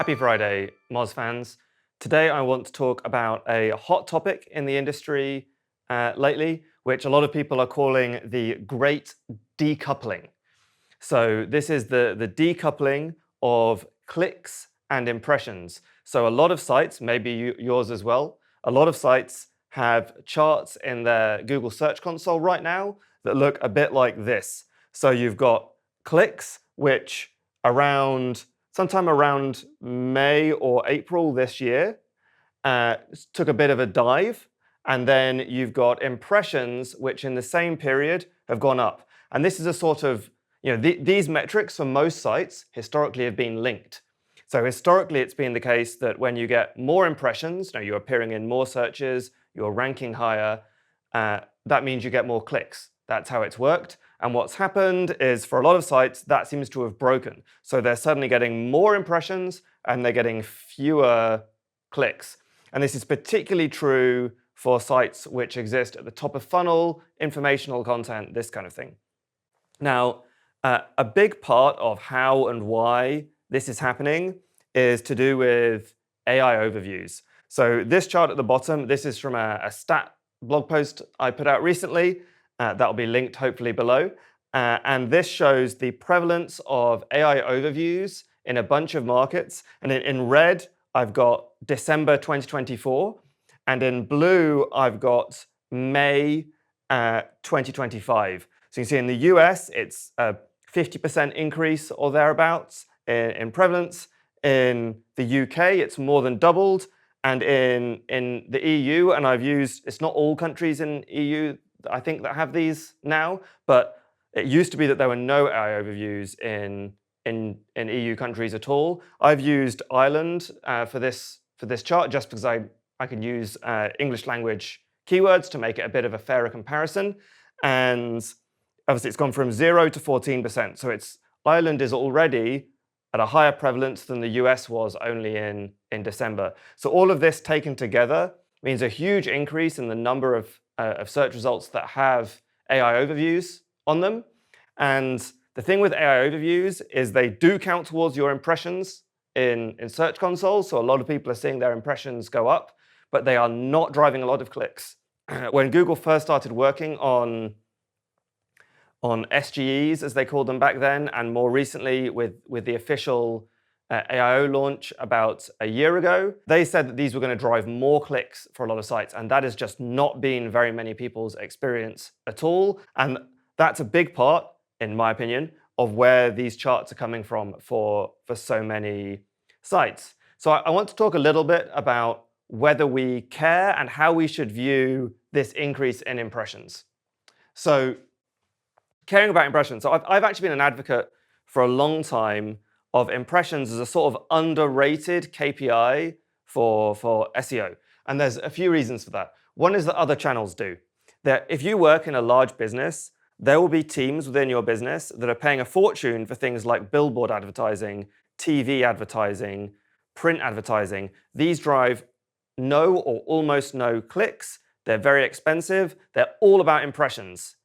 Happy Friday, Moz fans. Today I want to talk about a hot topic in the industry lately, which a lot of people are calling the great decoupling. So this is the decoupling of clicks and impressions. So a lot of sites, maybe yours as well, a lot of sites have charts in their Google Search Console right now that look a bit like this. So you've got clicks, which sometime around May or April this year, took a bit of a dive. And then you've got impressions, which in the same period have gone up. And this is a sort of, these metrics for most sites historically have been linked. So historically, it's been the case that when you get more impressions, you're appearing in more searches, you're ranking higher, that means you get more clicks. That's how it's worked. And what's happened is for a lot of sites, that seems to have broken. So they're suddenly getting more impressions and they're getting fewer clicks. And this is particularly true for sites which exist at the top of funnel, informational content, this kind of thing. Now, a big part of how and why this is happening is to do with AI overviews. So this chart at the bottom, this is from a stat blog post I put out recently. That'll be linked hopefully below. And this shows the prevalence of AI overviews in a bunch of markets. And in red, I've got December 2024. And in blue, I've got May 2025. So you can see in the US, it's a 50% increase or thereabouts in prevalence. In the UK, it's more than doubled. And in the EU, and it's not all countries in EU, I think, that have these now, but it used to be that there were no AI overviews in EU countries at all. I've used Ireland for this chart just because I can use English language keywords to make it a bit of a fairer comparison. And obviously it's gone from 0 to 14%. So Ireland is already at a higher prevalence than the US was only in December. So all of this taken together means a huge increase in the number of search results that have AI overviews on them. And the thing with AI overviews is they do count towards your impressions in Search Console. So a lot of people are seeing their impressions go up, but they are not driving a lot of clicks. When Google first started working on SGEs, as they called them back then, and more recently with the official AIO launch about a year ago, they said that these were going to drive more clicks for a lot of sites, and that has just not been very many people's experience at all. And that's a big part, in my opinion, of where these charts are coming from for so many sites. So I want to talk a little bit about whether we care and how we should view this increase in impressions. So caring about impressions. So I've actually been an advocate for a long time of impressions as a sort of underrated KPI for SEO. And there's a few reasons for that. One is that other channels do. That if you work in a large business, there will be teams within your business that are paying a fortune for things like billboard advertising, TV advertising, print advertising. These drive no or almost no clicks. They're very expensive. They're all about impressions.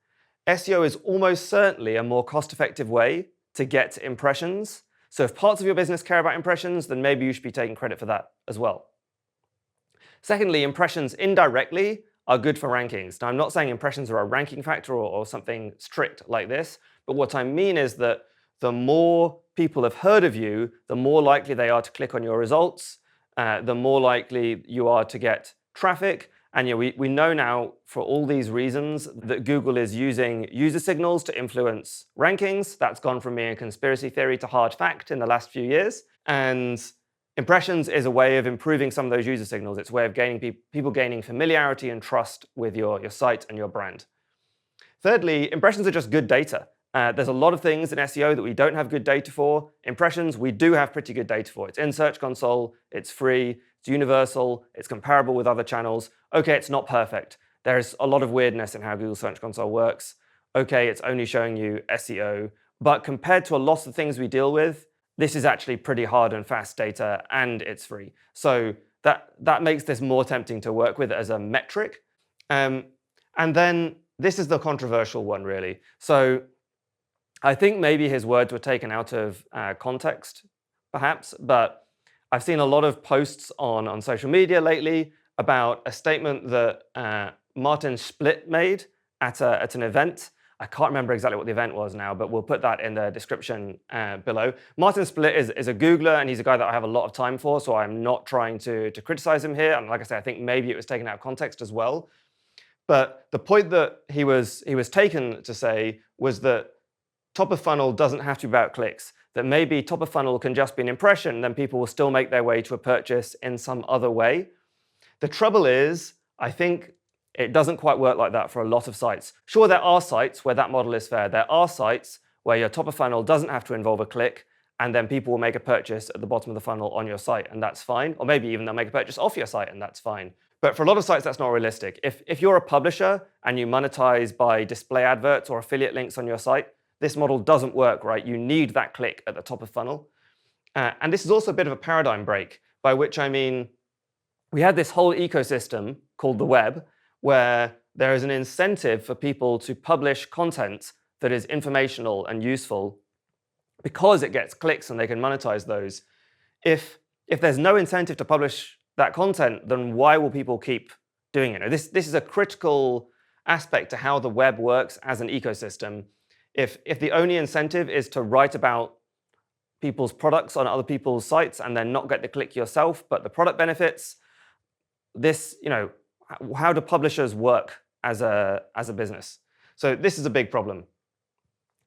SEO is almost certainly a more cost-effective way to get impressions. So if parts of your business care about impressions, then maybe you should be taking credit for that as well. Secondly, impressions indirectly are good for rankings. Now, I'm not saying impressions are a ranking factor or something strict like this, but what I mean is that the more people have heard of you, the more likely they are to click on your results, the more likely you are to get traffic. And we know now for all these reasons that Google is using user signals to influence rankings. That's gone from being a conspiracy theory to hard fact in the last few years. And impressions is a way of improving some of those user signals. It's a way of people gaining familiarity and trust with your site and your brand. Thirdly, impressions are just good data. There's a lot of things in SEO that we don't have good data for. Impressions, we do have pretty good data for. It's in Search Console, it's free, it's universal, it's comparable with other channels. Okay, it's not perfect. There's a lot of weirdness in how Google Search Console works. Okay, it's only showing you SEO. But compared to a lot of the things we deal with, this is actually pretty hard and fast data, and it's free. So that makes this more tempting to work with as a metric. And then this is the controversial one, really. So I think maybe his words were taken out of context, perhaps, but I've seen a lot of posts on social media lately about a statement that Martin Splitt made at an event. I can't remember exactly what the event was now, but we'll put that in the description below. Martin Splitt is a Googler, and he's a guy that I have a lot of time for, so I'm not trying to criticize him here. And like I say, I think maybe it was taken out of context as well. But the point that he was taken to say was that top of funnel doesn't have to be about clicks, that maybe top of funnel can just be an impression, then people will still make their way to a purchase in some other way. The trouble is, I think it doesn't quite work like that for a lot of sites. Sure, there are sites where that model is fair. There are sites where your top of funnel doesn't have to involve a click, and then people will make a purchase at the bottom of the funnel on your site, and that's fine. Or maybe even they'll make a purchase off your site, and that's fine. But for a lot of sites, that's not realistic. If you're a publisher and you monetize by display adverts or affiliate links on your site, this model doesn't work, right? You need that click at the top of funnel. And this is also a bit of a paradigm break, by which I mean, we had this whole ecosystem called the web, where there is an incentive for people to publish content that is informational and useful because it gets clicks and they can monetize those. If there's no incentive to publish that content, then why will people keep doing it? This is a critical aspect to how the web works as an ecosystem. If the only incentive is to write about people's products on other people's sites and then not get the click yourself, but the product benefits, this, how do publishers work as a business? So this is a big problem.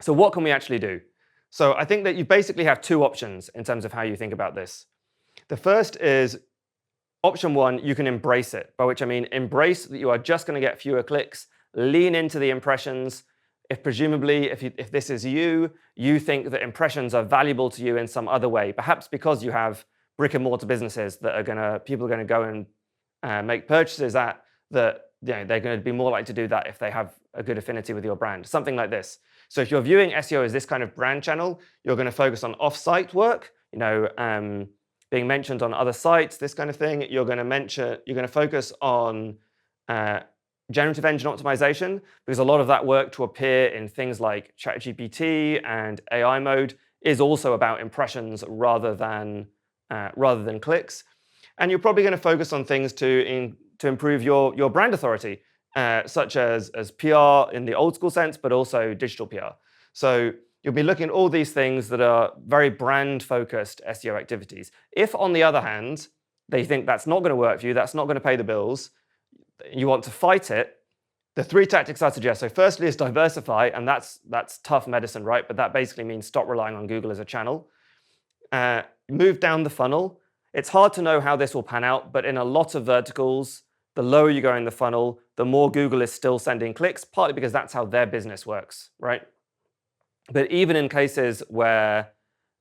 So what can we actually do? So I think that you basically have two options in terms of how you think about this. The first is option one, you can embrace it, by which I mean embrace that you are just going to get fewer clicks, lean into the impressions. If presumably, if this is you think that impressions are valuable to you in some other way, perhaps because you have brick and mortar businesses that people are going to go and make purchases at, that they're going to be more likely to do that if they have a good affinity with your brand, something like this. So if you're viewing SEO as this kind of brand channel, you're going to focus on off-site work, being mentioned on other sites, this kind of thing. You're going to focus on generative engine optimization, because a lot of that work to appear in things like ChatGPT and AI mode is also about impressions rather than clicks. And you're probably going to focus on things to improve your brand authority, such as PR in the old school sense, but also digital PR. So you'll be looking at all these things that are very brand-focused SEO activities. If, on the other hand, they think that's not going to work for you, that's not going to pay the bills, you want to fight it, the three tactics I suggest. So firstly is diversify, and that's tough medicine, right? But that basically means stop relying on Google as a channel. Move down the funnel. It's hard to know how this will pan out, but in a lot of verticals, the lower you go in the funnel, the more Google is still sending clicks, partly because that's how their business works, right? But even in cases where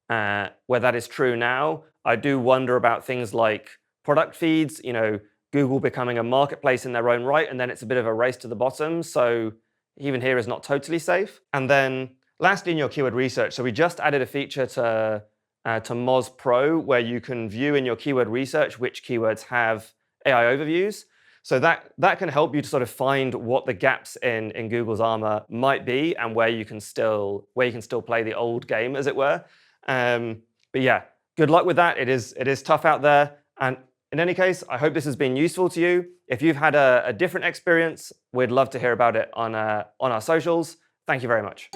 that is true now, I do wonder about things like product feeds, Google becoming a marketplace in their own right, and then it's a bit of a race to the bottom. So even here is not totally safe. And then lastly, in your keyword research, so we just added a feature to Moz Pro where you can view in your keyword research which keywords have AI overviews. So that can help you to sort of find what the gaps in Google's armor might be and where you can still play the old game, as it were. But yeah, good luck with that. It is tough out there. And in any case, I hope this has been useful to you. If you've had a different experience, we'd love to hear about it on our socials. Thank you very much.